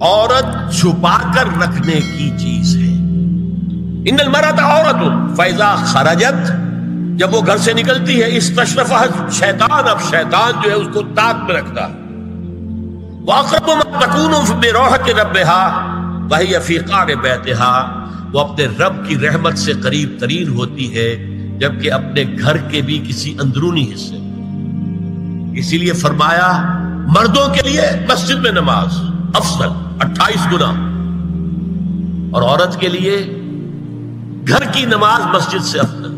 عورت چھپا کر رکھنے کی چیز ہے. ان المرأۃ عورت فاذا خرجت، جب وہ گھر سے نکلتی ہے، استشرفها شیطان، اب شیطان جو ہے اس کو تاک میں رکھتا ہے. واقرب ما تکون بروحة ربها وهي في قعر بیتها، وہ اپنے رب کی رحمت سے قریب ترین ہوتی ہے جبکہ اپنے گھر کے بھی کسی اندرونی حصے. اسی لیے فرمایا مردوں کے لیے مسجد میں نماز افضل 28 گنا، اور عورت کے لیے گھر کی نماز مسجد سے افضل،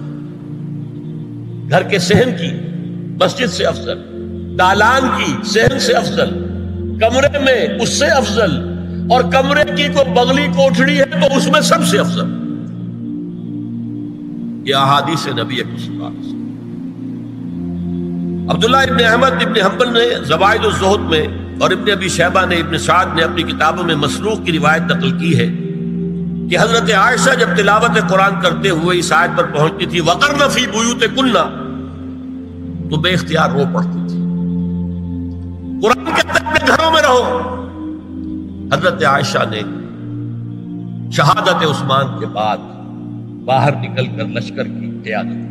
گھر کے صحن کی مسجد سے افضل، دالان کی صحن سے افضل، کمرے میں اس سے افضل، اور کمرے کی کوئی بغلی کوٹھڑی ہے تو اس میں سب سے افضل. یہ احادیث نبی اکرم صلی اللہ علیہ وسلم. عبداللہ ابن احمد ابن حنبل نے زوائد الزہد میں اور ابن ابی شیبہ نے ابن سعد نے اپنی کتابوں میں مسروق کی روایت نقل کی ہے کہ حضرت عائشہ جب تلاوت قرآن کرتے ہوئے اس آیت پر پہنچتی تھی وَقَرْنَ فِي بُيُوتِكُنَّ، تو بے اختیار رو پڑتی تھی. قرآن کہتا ہے اپنے گھروں میں رہو. حضرت عائشہ نے شہادت عثمان کے بعد باہر نکل کر لشکر کی قیادت،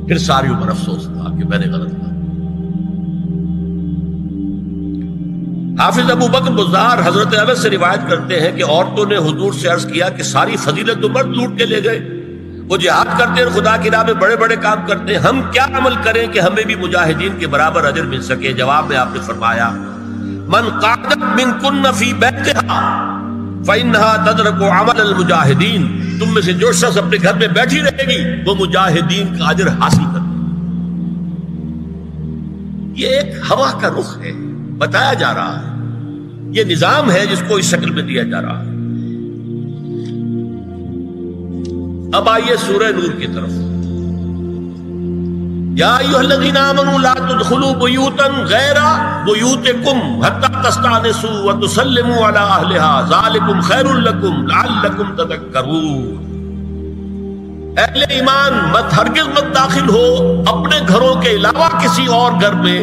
پھر ساری عمر افسوس تھا کہ میں نے غلط کہا. حافظ ابو بکر بزار حضرت انس سے روایت کرتے ہیں کہ عورتوں نے حضور سے عرض کیا کہ ساری فضیلت تو مرد لوٹ کے لے گئے، وہ جہاد کرتے ہیں، خدا کی راہ میں بڑے بڑے کام کرتے ہیں، ہم کیا عمل کریں کہ ہمیں بھی مجاہدین کے برابر اجر مل سکے؟ جواب میں آپ نے فرمایا من قعدت منکن فی بیتہا فإنہا تدرک عمل المجاہدین، تم میں سے جو شخص اپنے گھر میں بیٹھی رہے گی وہ مجاہدین کا اجر حاصل کرے. یہ ایک ہوا کا رخ ہے، بتایا جا رہا ہے، یہ نظام ہے جس کو اس شکل میں دیا جا رہا ہے. اب آئیے سورہ نور کی طرف. یا ایھا الذین آمنوا لا تدخلوا بیوتا غیر بیوتکم حتی تستأنسوا وتسلموا علی اہلها ذالکم خیر لکم لعلکم تذکرون. اہل ایمان مت ہرگز مت داخل ہو اپنے گھروں کے علاوہ کسی اور گھر میں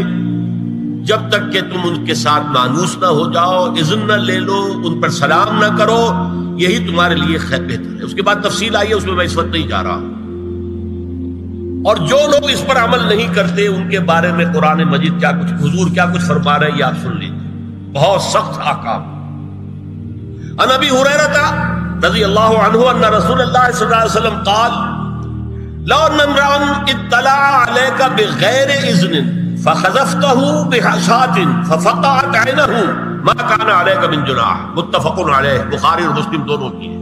جب تک کہ تم ان کے ساتھ مانوس نہ ہو جاؤ، اذن نہ لے لو، ان پر سلام نہ کرو، یہی تمہارے لیے خیر بہتر ہے. اس کے بعد تفصیل آئی ہے، اس میں میں اس وقت نہیں جا رہا. اور جو لوگ اس پر عمل نہیں کرتے ان کے بارے میں قرآن مجید کیا کچھ، حضور کیا کچھ فرما رہے ہیں یہ آپ سن لیجیے. بہت سخت احکام. عن ابی ہریرہ رضی اللہ عنہ ان رسول اللہ صلی اللہ علیہ وسلم قال لو ان امرأ اطلع علیک بغیر اذن فخذفته بحشاة ففقعت عینہ ما کان علیک من جناح. متفق علیہ، بخاری اور مسلم دونوں کی ہے.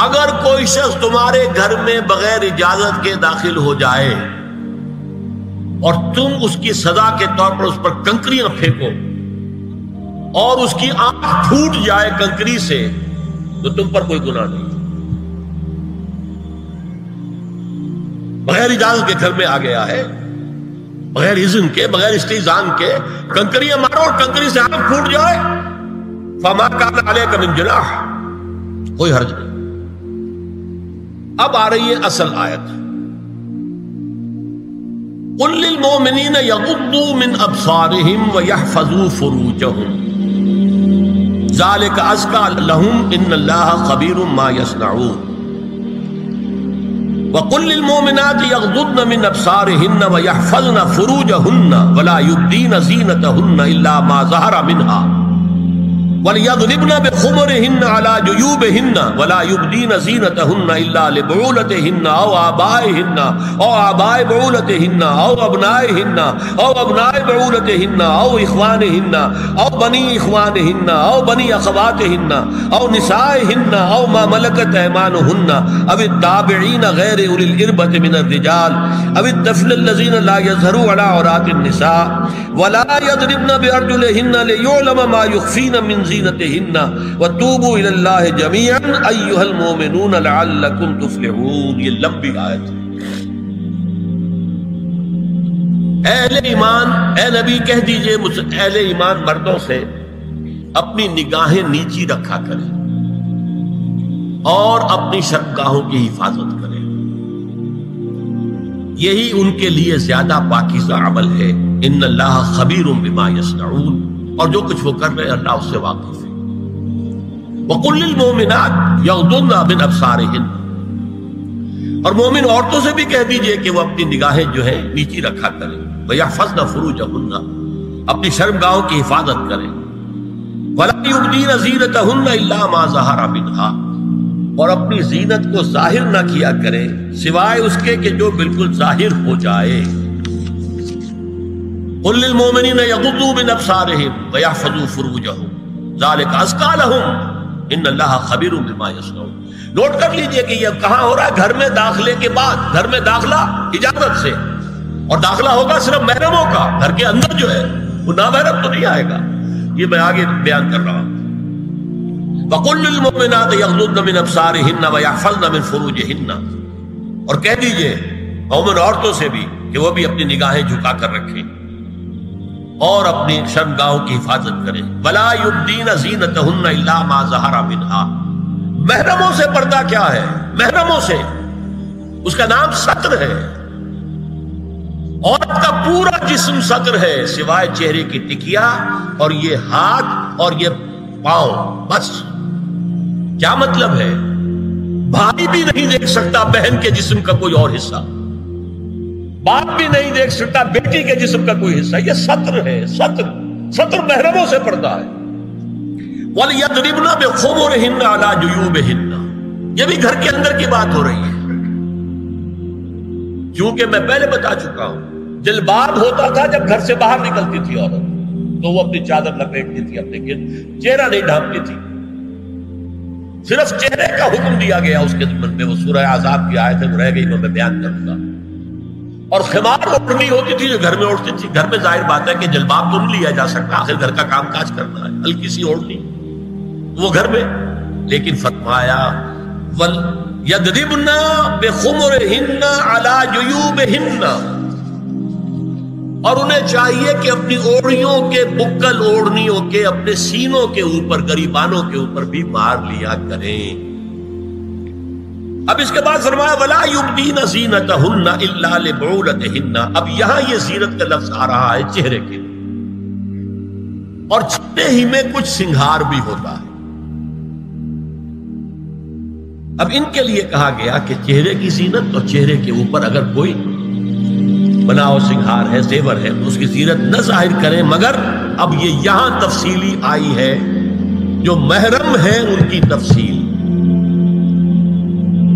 اگر کوئی شخص تمہارے گھر میں بغیر اجازت کے داخل ہو جائے اور تم اس کی سزا کے طور پر اس پر کنکریاں پھینکو اور اس کی آنکھ پھوٹ جائے کنکری سے تو تم پر کوئی گناہ نہیں. بغیر اجازت کے گھر میں آ گیا ہے، بغیر اذن کے، بغیر استئذان کے کنکریاں مارو اور کنکری سے آنکھ پھوٹ جائے، فما کان علیک من جناح، کوئی حرج نہیں. اب آ رہی ہے اصل آیت. قل للمؤمنین یغضوا من ابصارهم ویحفظوا فروجهم ذلک ازکی لهم ان اللہ خبیر ما یصنعون. وقل للمؤمنات یغضضن من ابصارهن ویحفظن فروجهن ولا یبدین زینتهن الا ما ظهر منها وَلْيَضْرِبْنَ بِخُمُرِهِنَّ عَلَى جُيُوبِهِنَّ وَلَا يُبْدِينَ زِينَتَهُنَّ إِلَّا لِبُعُولَتِهِنَّ أَوْ آبَائِهِنَّ أَوْ آبَاءِ بُعُولَتِهِنَّ أَوْ أَبْنَائِهِنَّ أَوْ أَبْنَاءِ بُعُولَتِهِنَّ أَوْ إِخْوَانِهِنَّ أَوْ بَنِي إِخْوَانِهِنَّ أَوْ بَنِي أَخَوَاتِهِنَّ أَوْ نِسَائِهِنَّ أَوْ مَا مَلَكَتْ أَيْمَانُهُنَّ أَوِ التَّابِعِينَ غَيْرِ أُولِي الْإِرْبَةِ مِنَ الرِّجَالِ أَوِ الطَّفْلِ الَّذِينَ لَا يَظْهَرُوا عَلَى عَوْرَاتِ النِّسَاءِ وَلَا يَضْرِبْنَ بِأَرْجُلِهِنَّ لِيُعْلَمَ مَا يُخْفِينَ مِنْ زینتہن وتوبوا الی اللہ جميعا ایھا المؤمنون لعلکم تفلحون. یہ لمبی آیت ہے. اہل ایمان، اے نبی کہہ دیجئے اہل ایمان مردوں سے اپنی نگاہیں نیچی رکھا کریں اور اپنی شرمگاہوں کی حفاظت کریں، یہی ان کے لیے زیادہ پاکیزہ عمل ہے. ان اللہ خبیر بما یصنعون، اور جو کچھ وہ کر رہے ہیں اللہ اس سے واقف ہے. وَقُلْ لِلْمُؤْمِنَاتِ يَغْضُضْنَ مِنْ أَبْصَارِهِنَّ، اور مومن عورتوں سے بھی کہہ دیجئے کہ وہ اپنی نگاہیں جو ہے نیچی رکھا کریں. وَيَحْفَظْنَ فُرُوجَهُنَّ، اپنی شرمگاہوں کی حفاظت کریں. وَلَا يُبْدِينَ زِينَتَهُنَّ إِلَّا مَا ظَهَرَ مِنْهَا، اور اپنی زینت کو ظاہر نہ کیا کریں سوائے اس کے کہ جو بالکل ظاہر ہو جائے. قُلْ لِلْمُؤْمِنِينَ يَغُضُّوا مِنْ أَبْصَارِهِمْ وَيَحْفَظُوا فُرُوجَهُمْ ذَلِكَ أَزْكَىٰ لَهُمْ إِنَّ اللَّهَ خَبِيرٌ بِمَا يَصْنَعُونَ. نوٹ کر لیجئے کہ یہ کہاں ہو رہا ہے؟ گھر میں داخلے کے بعد. گھر میں داخلہ اجازت سے، اور داخلہ ہوگا صرف محرموں کا. گھر کے اندر جو ہے وہ نامحرم تو نہیں آئے گا. یہ میں آگے بیان کر رہا ہوں. وَقُلْ لِلْمُؤْمِنَاتِ يَغْضُضْنَ مِنْ أَبْصَارِهِنَّ وَيَحْفَظْنَ مِنْ فُرُوجِهِنَّ، اور کہہ دیجئے مومن عورتوں سے بھی کہ وہ بھی اپنی نگاہیں جھکا کر رکھیں اور اپنی شرمگاہوں کی حفاظت کریں. وَلَا يُبْدِينَ زِينَتَهُنَّ إِلَّا مَا ظَهَرَ مِنْهَا. محرموں سے پردہ کیا ہے؟ محرموں سے اس کا نام ستر ہے. عورت کا پورا جسم ستر ہے سوائے چہرے کی ٹکیا اور یہ ہاتھ اور یہ پاؤں، بس. کیا مطلب ہے؟ بھائی بھی نہیں دیکھ سکتا بہن کے جسم کا کوئی اور حصہ، باپ بھی نہیں دیکھ سکتا بیٹی کے جسم کا کوئی حصہ. یہ ستر ہے. ستر محرموں سے پردہ ہے. وَلْيَضْرِبْنَ بِخُمُرِهِنَّ عَلَى جُيُوبِهِنَّ، یہ بھی گھر کے اندر کی بات ہو رہی ہے. کیونکہ میں پہلے بتا چکا ہوں جلباب ہوتا تھا جب گھر سے باہر نکلتی تھی عورت، تو وہ اپنی چادر لپیٹتی تھی، اپنے چہرہ نہیں ڈھانپتی تھی. صرف چہرے کا حکم دیا گیا اس کے ضمن میں. وہ سورہ عذاب کی آیت ہے، وہ رہ گئی، میں بیان کروں گا. اور خمار اوڑھنی ہوتی تھی جو گھر میں اوڑھتی تھی. گھر میں ظاہر بات ہے کہ جلباب تو نہیں لیا جا سکتا، آخر گھر کا کام کاج کرنا ہے. ہلکی سی اوڑھنی وہ گھر میں. لیکن فرمایا وَلْيَضْرِبْنَ بِخُمُرِهِنَّ عَلَى جُيُوبِهِنَّ، اور انہیں چاہیے کہ اپنی اوڑھیوں کے، بکل اوڑھنیوں کے اپنے سینوں کے اوپر، گریبانوں کے اوپر بھی مار لیا کریں. اب اس کے بعد فرمایا وَلَا يُبْدِينَ زِينَتَهُنَّ إِلَّا لِبُعُولَتِهِنَّ. اب یہاں یہ زینت کا لفظ آ رہا ہے چہرے کے، اور چہرے ہی میں کچھ سنگھار بھی ہوتا ہے. اب ان کے لیے کہا گیا کہ چہرے کی زینت اور چہرے کے اوپر اگر کوئی بناؤ سنگھار ہے، زیور ہے، تو اس کی زینت نہ ظاہر کریں. مگر اب یہ یہاں تفصیلی آئی ہے، جو محرم ہے ان کی تفصیل.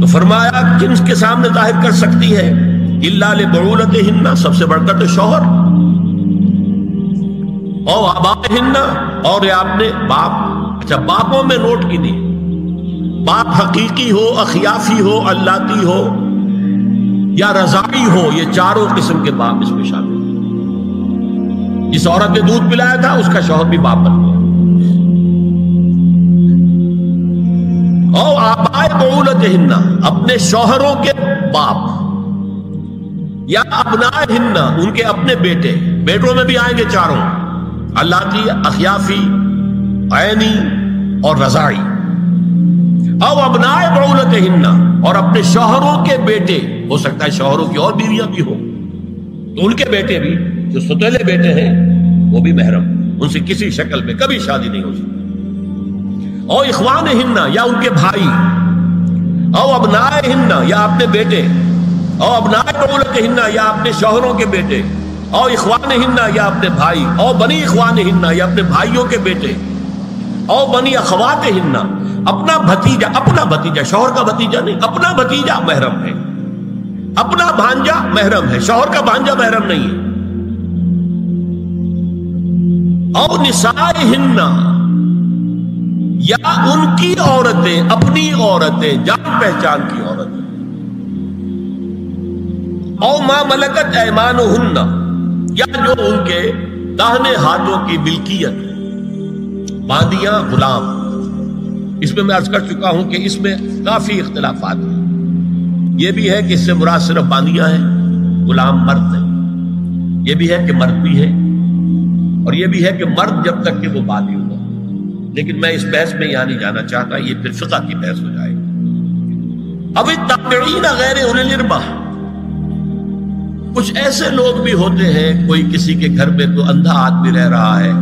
تو فرمایا کن کے سامنے ظاہر کر سکتی ہے؟ الا لبعولتہن، سب سے بڑھ کر تو شوہر، اور آبائہن، اور یہ آپ نے باپ. اچھا، باپوں میں نوٹ کی نہیں، باپ حقیقی ہو، اخیافی ہو، اللاتی ہو یا رضاعی ہو، یہ چاروں قسم کے باپ اس میں شامل ہیں. جس عورت نے دودھ پلایا تھا اس کا شوہر بھی باپ بن گیا. اور آبائے بعولتہن، اپنے شوہروں کے باپ، یا ابنائہن، ان کے اپنے بیٹے. بیٹوں میں بھی آئیں گے چاروں، اللاتی، اخیافی، عینی اور رضاعی. او ابنائے بعولتہن، اور اپنے شوہروں کے بیٹے. ہو سکتا ہے شوہروں کی اور بیویاں بھی ہوں، تو ان کے بیٹے بھی، جو ستیلے بیٹے ہیں وہ بھی محرم، ان سے کسی شکل میں کبھی شادی نہیں ہو سکتی. او اخوانہن، یا ان کے بھائی. او ابنائہن، یا اپنے بیٹے. او ابنائے بعولتہن، یا اپنے شوہروں کے بیٹے. او اخوانہن، یا اپنے بھائی. او بنی اخوانہن، یا اپنے بھائیوں کے بیٹے. او بنی اخواتہن، اپنا بھتیجا. اپنا بھتیجا، شوہر کا بھتیجا نہیں، اپنا بھتیجا محرم ہے. اپنا بھانجا محرم ہے، شوہر کا بھانجا محرم نہیں ہے. او نسائہن، یا ان کی عورتیں، اپنی عورتیں، جان پہچان کی عورتیں. او ما ملکت ایمانہن، یا جو ان کے داہنے ہاتھوں کی ملکیت، باندیاں، غلام. اس میں عرض کر چکا ہوں کہ اس میں کافی اختلافات ہیں. یہ بھی ہے کہ اس سے مراد صرف باندیاں ہیں، غلام مرد ہیں. یہ بھی ہے کہ مرد بھی ہے، اور یہ بھی ہے کہ مرد جب تک کہ وہ بالی ہوگا. لیکن میں اس بحث میں یہاں نہیں جانا چاہتا، یہ پھر فقہ کی بحث ہو جائے گی. اب التابعین غیر اولی الاربہ، کچھ ایسے لوگ بھی ہوتے ہیں، کوئی کسی کے گھر میں تو اندھا آدمی رہ رہا ہے،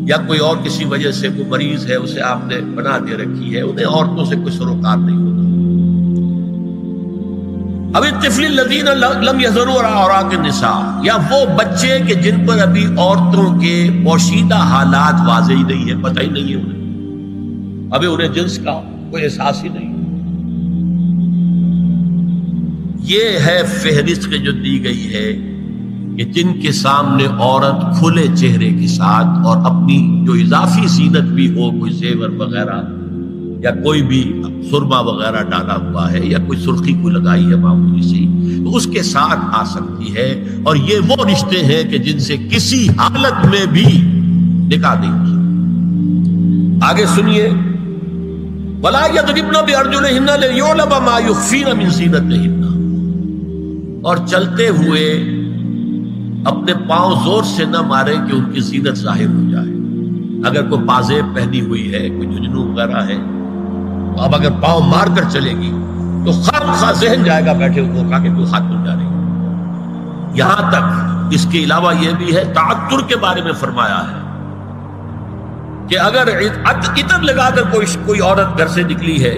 یا کوئی اور کسی وجہ سے کوئی مریض ہے اسے آپ نے بنا دے رکھی ہے، انہیں عورتوں سے کوئی سروکار نہیں ہوتا۔ اب الطفل الذین لم یظہروا علی عورات النساء، یا وہ بچے کہ جن پر ابھی عورتوں کے پوشیدہ حالات واضح ہی نہیں ہے، پتہ ہی نہیں ہے انہیں، ابھی انہیں جنس کا کوئی احساس ہی نہیں۔ یہ ہے فہرست جو دی گئی ہے کہ جن کے سامنے عورت کھلے چہرے کے ساتھ اور اپنی جو اضافی زینت بھی ہو، کوئی زیور وغیرہ یا کوئی بھی سرما وغیرہ ڈالا ہوا ہے یا کوئی سرخی کو لگائی ہے معمولی سی، تو اس کے ساتھ آ سکتی ہے، اور یہ وہ رشتے ہیں کہ جن سے کسی حالت میں بھی نکاح نہیں ہو سکتا۔ آگے سنیے، وَلَا يَضْرِبْنَ بِأَرْجُلِهِنَّ لِيُعْلَمَ مَا يُخْفِينَ مِنْ زِينَتِهِنَّ، اور چلتے ہوئے اپنے پاؤں زور سے نہ مارے کہ ان کی زینت ظاہر ہو جائے۔ اگر کوئی پازیب پہنی ہوئی ہے، کوئی جھجھنو وغیرہ ہے، تو اب اگر پاؤں مار کر چلے گی تو خواہ ذہن جائے گا بیٹھے ہوئے کا کہ کوئی خاتون جا رہی ہے۔ یہاں تک اس کے علاوہ یہ بھی ہے، تعطر کے بارے میں فرمایا ہے کہ اگر عطر لگا کر کوئی عورت گھر سے نکلی ہے،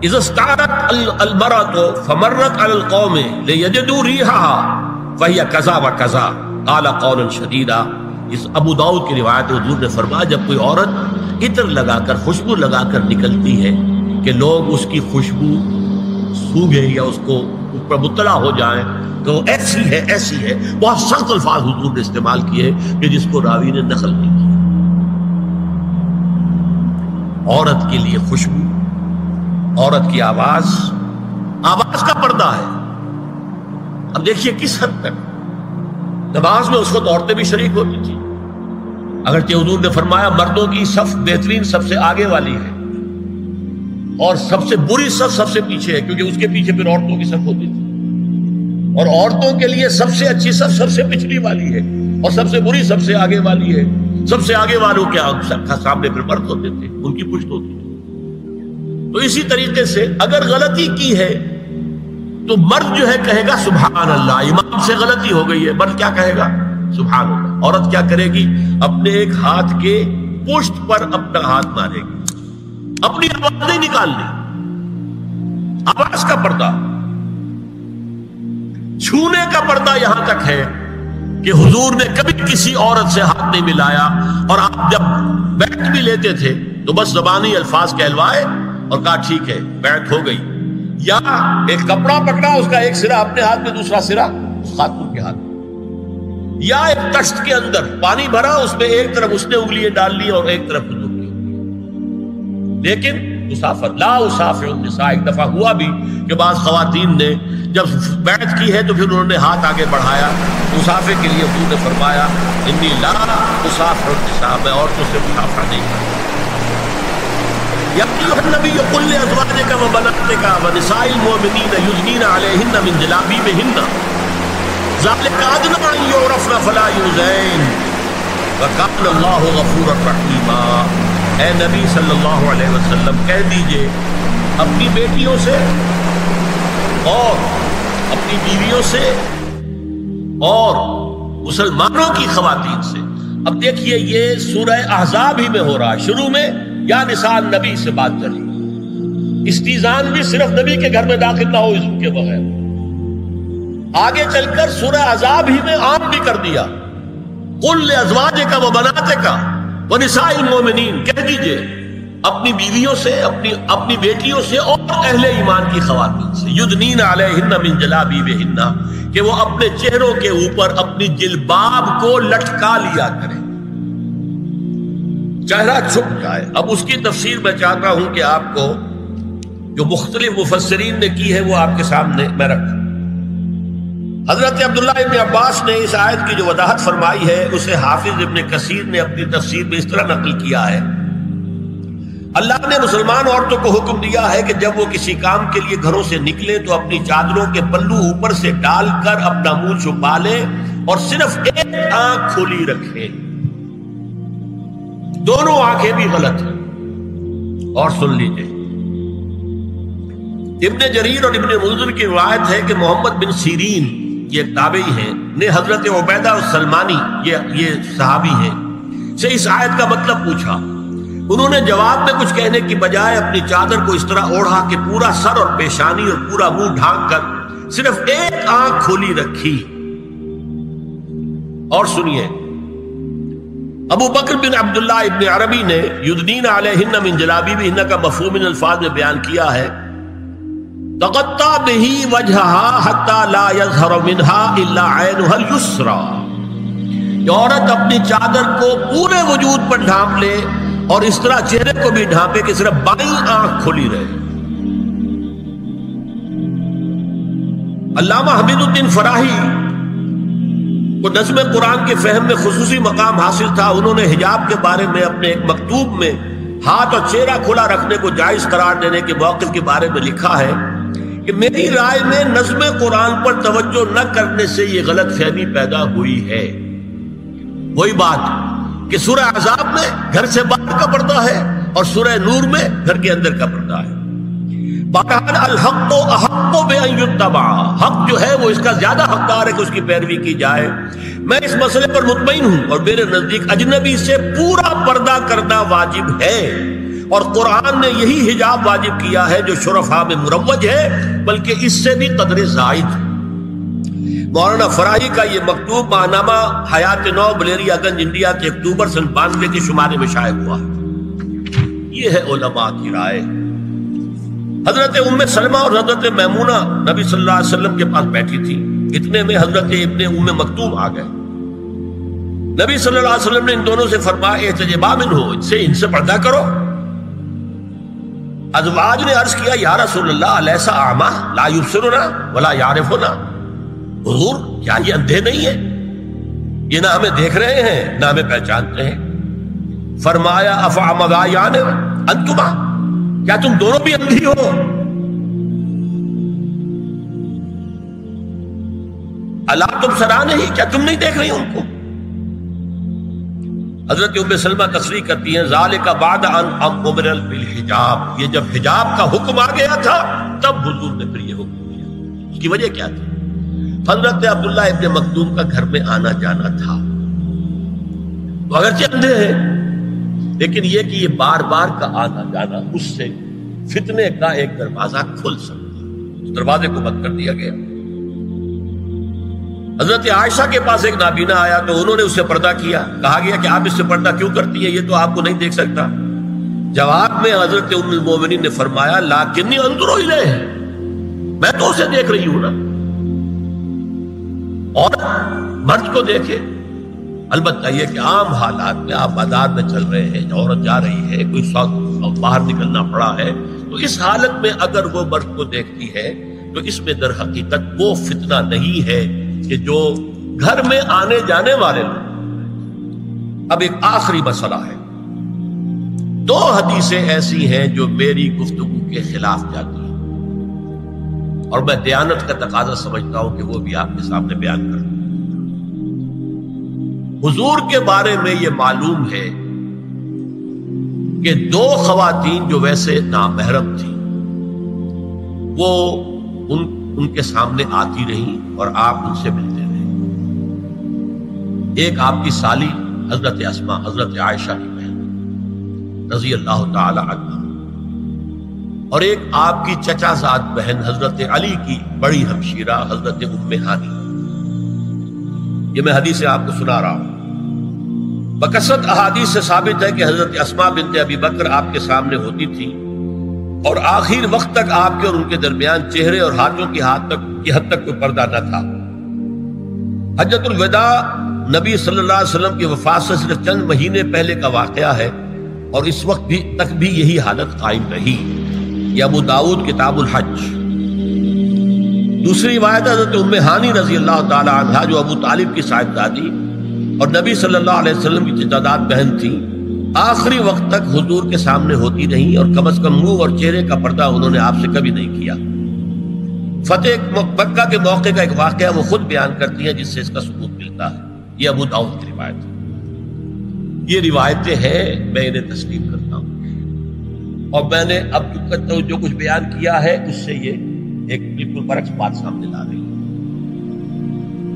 اذا استعارت المرأة فمرت على القوم ليجدوا ريحها فهي كذا وكذا قال قولا شديدا۔ اس ابو داؤد کی روایت حضور نے فرمایا جب کوئی عورت عطر لگا کر، خوشبو لگا کر نکلتی ہے کہ لوگ اس کی خوشبو سونگیں یا اس کو اوپر مطلع ہو جائیں تو ایسی ہے ایسی ہے، بہت سخت الفاظ حضور نے استعمال کیے کہ جس کو راوی نے نقل نہیں کیا۔ عورت کے لیے خوشبو، عورت کی آواز کا پردہ ہے۔ اب دیکھیے کس حد تک نماز میں اس وقت عورتیں بھی شریک ہوتی تھی، اگرچہ حضور نے فرمایا مردوں کی صف بہترین سب سے آگے والی ہے اور سب سے بری صف سب سے پیچھے ہے، کیونکہ اس کے پیچھے پھر عورتوں کی صف ہوتی تھی، اور عورتوں کے لیے سب سے اچھی صف سب سے پچھلی والی ہے اور سب سے بری سب سے آگے والی ہے۔ سب سے آگے والوں کے سامنے پھر مرد ہوتے تھے، ان کی پشت ہوتی تھی۔ تو اسی طریقے سے اگر غلطی کی ہے تو مرد جو ہے کہے گا سبحان اللہ، امام سے غلطی ہو گئی ہے، مرد کیا کہے گا؟ سبحان اللہ۔ عورت کیا کرے گی؟ اپنے ایک ہاتھ کے پشت پر اپنا ہاتھ مارے گی، اپنی آواز نہیں نکالنی، آواز کا پردہ، چھونے کا پردہ یہاں تک ہے کہ حضور نے کبھی کسی عورت سے ہاتھ نہیں ملایا، اور آپ جب بیعت بھی لیتے تھے تو بس زبانی الفاظ کہلوائے اور کہا ٹھیک ہے بیعت ہو گئی، یا ایک کپڑا پکڑا، اس کا ایک سرا اپنے ہاتھ میں دوسرا سرا اس خاتون کے ہاتھ میں، یا ایک تشت کے اندر پانی بھرا، اس میں ایک طرف اس نے انگلیاں ڈال لی اور ایک طرف حضور کی، لیکن مسافر لا اسافر النساء۔ ایک دفعہ ہوا بھی کہ بعض خواتین نے جب بیعت کی ہے تو پھر انہوں نے ہاتھ آگے بڑھایا مسافر کے لیے، حضور نے فرمایا انی لا اسافر النساء، میں عورتوں سے مسافر نہیں کرتا۔ یا ایھا النبی قل لازواجک وبناتک ونساء المؤمنین یدنین علیہن من جلابیبہن ذلک ادنی ان یعرفن فلا یؤذین وکان اللہ غفورا رحیما۔ اے نبی صلی اللہ علیہ وسلم کہہ دیجئے اپنی بیٹیوں سے اور اپنی بیویوں سے اور مسلمانوں کی خواتین سے۔ اب دیکھیے یہ سورہ احزاب ہی میں ہو رہا ہے، شروع میں یا نساء نبی سے بات چلی، استیزان بھی صرف نبی کے گھر میں داخل نہ ہو اذن کے بغیر، آگے چل کر سورہ احزاب ہی میں عام بھی کر دیا، قل لازواجک وبناتک ونساء المؤمنین، کہہ دیجئے اپنی بیویوں سے، اپنی بیٹیوں سے اور اہل ایمان کی خواتین سے، یدنین علیہن من جلابیبہن، کہ وہ اپنے چہروں کے اوپر اپنی جلباب کو لٹکا لیا کریں، چہرہ چھپ جائے۔ اب اس کی تفسیر میں چاہتا ہوں کہ آپ کو جو مختلف مفسرین نے کی ہے وہ آپ کے سامنے میں رکھوں۔ حضرت عبداللہ ابن عباس نے اس آیت کی جو وضاحت فرمائی ہے اسے حافظ ابن کثیر نے اپنی تفسیر میں اس طرح نقل کیا ہے، اللہ نے مسلمان عورتوں کو حکم دیا ہے کہ جب وہ کسی کام کے لیے گھروں سے نکلے تو اپنی چادروں کے پلو اوپر سے ڈال کر اپنا منہ چھپا لے اور صرف ایک آنکھ کھلی رکھے، دونوں آنکھیں بھی غلط ہیں۔ اور سن لیجئے ابن جریر اور ابن منذر کی روایت ہے کہ محمد بن سیرین یہ ایک تابعی ہیں نے حضرت عبیدہ السلمانی یہ صحابی ہیں سے اس آیت کا مطلب پوچھا۔ انہوں نے جواب میں کچھ کہنے کی بجائے اپنی چادر کو اس طرح اوڑھا کہ پورا سر اور پیشانی اور پورا منہ ڈھانک کر صرف ایک آنکھ کھولی رکھی۔ اور سنیے، ابو بکر بن عبداللہ ابن عربی نے یدنین علیہن من جلابیبہن کا مفہوم ان الفاظ میں بیان کیا ہے، تغطى به وجهها حتى لا يظهر منها الا عينها اليسرى، کہ عورت اپنی چادر کو پورے وجود پر ڈھانپ لے اور اس طرح چہرے کو بھی ڈھانپے کہ صرف بائیں آنکھ کھلی رہے۔ علامہ حمید الدین فراہی کو نظم قرآن کے فہم میں خصوصی مقام حاصل تھا۔ انہوں نے حجاب کے بارے میں اپنے ایک مکتوب میں ہاتھ اور چہرہ کھلا رکھنے کو جائز قرار دینے کے موقف کے بارے میں لکھا ہے کہ میری رائے میں نظم قرآن پر توجہ نہ کرنے سے یہ غلط فہمی پیدا ہوئی ہے۔ وہی بات کہ سورہ احزاب میں گھر سے باہر کا پردہ ہے اور سورہ نور میں گھر کے اندر کا پردہ ہے۔ بہرحال الحق احق بان یتبع، حق جو ہے وہ اس کا زیادہ حقدار ہے کہ اس کی پیروی کی جائے۔ میں اس مسئلے پر مطمئن ہوں اور میرے نزدیک اجنبی سے پورا پردہ کرنا واجب ہے، اور قرآن نے یہی حجاب واجب کیا ہے جو شرفاء میں مروج ہے، بلکہ اس سے بھی قدر زائد۔ مولانا فراہی کا یہ مکتوب ماہنامہ حیات نو بلیریا گنج انڈیا کے اکتوبر سن 92 کے شمارے میں شائع ہوا ہے۔ یہ ہے علماء کی رائے۔ حضرت ام سلمہ اور حضرت میمونہ نبی صلی اللہ علیہ وسلم کے پاس بیٹھی تھی، اتنے میں حضرت ابن ام مکتوم آ گئے۔ نبی صلی اللہ علیہ وسلم نے ان دونوں سے فرمایا احتجبا منہ، ان سے پردہ کرو۔ ازواج نے عرض کیا یا رسول اللہ الیس اعمی لا یبصرنا ولا یعرفنا، حضور کیا یہ اندھے نہیں ہیں؟ یہ نہ ہمیں دیکھ رہے ہیں نہ ہمیں پہچانتے ہیں۔ فرمایا افعمغایان انتما، کیا تم دونوں بھی اندھی ہو؟ اللہ تم سرا نہیں، کیا تم نہیں دیکھ رہی ان کو؟ حضرت ام سلمہ تصریح کرتی ہیں ذالک بعد ان امر بالحجاب، یہ جب حجاب کا حکم آ گیا تھا تب حضور نے پھر یہ حکم دیا۔ اس کی وجہ کیا تھی؟ حضرت عبداللہ ابن مکتوم کا گھر میں آنا جانا تھا، وہ اگرچہ اندھے ہیں لیکن یہ کہ یہ بار بار کا آنا جانا اس سے فتنے کا ایک دروازہ کھل سکتا ہے، اس دروازے کو بند کر دیا گیا۔ حضرت عائشہ کے پاس ایک نابینا آیا تو انہوں نے اس سے پردہ کیا، کہا گیا کہ آپ اس سے پردہ کیوں کرتی ہیں، یہ تو آپ کو نہیں دیکھ سکتا۔ جواب میں حضرت ام المومنین نے فرمایا لاکنی انظر الیہ، میں تو اسے دیکھ رہی ہوں نا، اور مرد کو دیکھے۔ البتہ یہ کہ عام حالات میں آپ بازار میں چل رہے ہیں، عورت جا رہی ہے، کوئی باہر نکلنا پڑا ہے، تو اس حالت میں اگر وہ مرد کو دیکھتی ہے تو اس میں در حقیقت وہ فتنہ نہیں ہے کہ جو گھر میں آنے جانے والے لوگ۔ اب ایک آخری مسئلہ ہے، دو حدیثیں ایسی ہیں جو میری گفتگو کے خلاف جاتی ہیں اور میں دیانت کا تقاضا سمجھتا ہوں کہ وہ بھی آپ کے سامنے بیان کروں۔ حضور کے بارے میں یہ معلوم ہے کہ دو خواتین جو ویسے نامحرم تھیں وہ ان کے سامنے آتی رہیں اور آپ ان سے ملتے رہے۔ ایک آپ کی سالی حضرت اسماء، حضرت عائشہ کی بہن رضی اللہ تعالی عنہ، اور ایک آپ کی چچا زاد بہن حضرت علی کی بڑی ہمشیرہ حضرت ام ہانی۔ یہ میں حدیث آپ کو سنا رہا ہوں۔ بکثرت احادیث سے ثابت ہے کہ حضرت اسماء بنت ابی بکر آپ کے سامنے ہوتی تھی اور آخر وقت تک آپ کے اور ان کے درمیان چہرے اور ہاتھوں کی حد تک کوئی پردہ نہ تھا۔ حجۃ الوداع نبی صلی اللہ علیہ وسلم کی وفات سے صرف چند مہینے پہلے کا واقعہ ہے اور اس وقت تک بھی یہی حالت قائم رہی۔ یہ ابو داؤد کتاب الحج۔ دوسری روایت حضرت ام ہانی رضی اللہ تعالی عنہا جو ابو طالب کی صاحبزادی اور نبی صلی اللہ علیہ وسلم کی چچاداد بہن تھی، آخری وقت تک حضور کے سامنے ہوتی رہیں اور کم از کم منہ اور چہرے کا پردہ انہوں نے آپ سے کبھی نہیں کیا۔ فتح مکہ کے موقع کا ایک واقعہ وہ خود بیان کرتی ہیں جس سے اس کا ثبوت ملتا ہے۔ یہ ابو داؤد کی روایت ہے۔ یہ روایتیں ہیں، میں انہیں تسلیم کرتا ہوں، اور میں نے اب جو کچھ بیان کیا ہے اس سے یہ ایک بالکل برعکس بات سامنے لا رہی ہے۔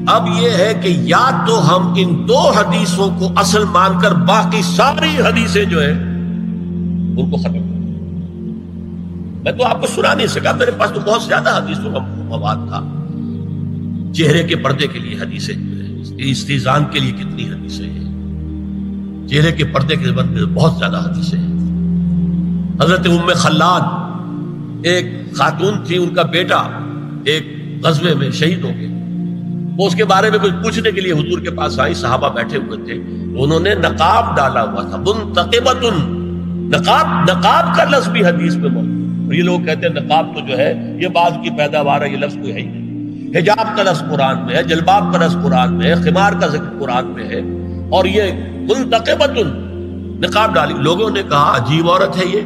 اب یہ ہے کہ یا تو ہم ان 2 حدیثوں کو اصل مان کر باقی ساری حدیثیں جو ہیں ان کو ختم کریں. میں تو آپ کو سنا نہیں سکا، میرے پاس تو بہت زیادہ حدیثوں کا مواد تھا. چہرے کے پردے کے لیے حدیثیں، استیزان کے لیے کتنی حدیثیں ہیں، چہرے کے پردے کے بارے میں بہت زیادہ حدیثیں ہیں. حضرت ام خلاد ایک خاتون تھی، ان کا بیٹا ایک غزوے میں شہید ہو گیا. وہ اس کے بارے میں کچھ پوچھنے کے لیے حضور کے پاس آئی، صحابہ بیٹھے ہوئے تھے، انہوں نے نقاب ڈالا ہوا تھا. منتقبۃ، نقاب کا لفظ بھی حدیث میں موجود. یہ لوگ کہتے ہیں نقاب تو جو ہے یہ بعض کی پیداوار ہے، یہ لفظ کوئی ہے ہی نہیں. حجاب کا لفظ قرآن میں ہے، جلباب کا لفظ قرآن میں ہے، خمار کا ذکر قرآن میں ہے، اور یہ منتقبۃ نقاب ڈالی. لوگوں نے کہا عجیب عورت ہے یہ،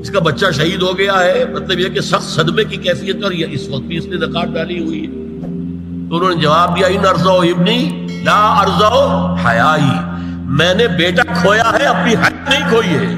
اس کا بچہ شہید ہو گیا ہے، مطلب یہ کہ سخت صدمے کی کیفیت، اور یہ اس وقت بھی اس نے نقاب ڈالی ہوئی ہے. تو انہوں نے جواب دیا ان ارزو ابنی لا ارزو حیائی، میں نے بیٹا کھویا ہے، اپنی حیا نہیں کھوئی ہے.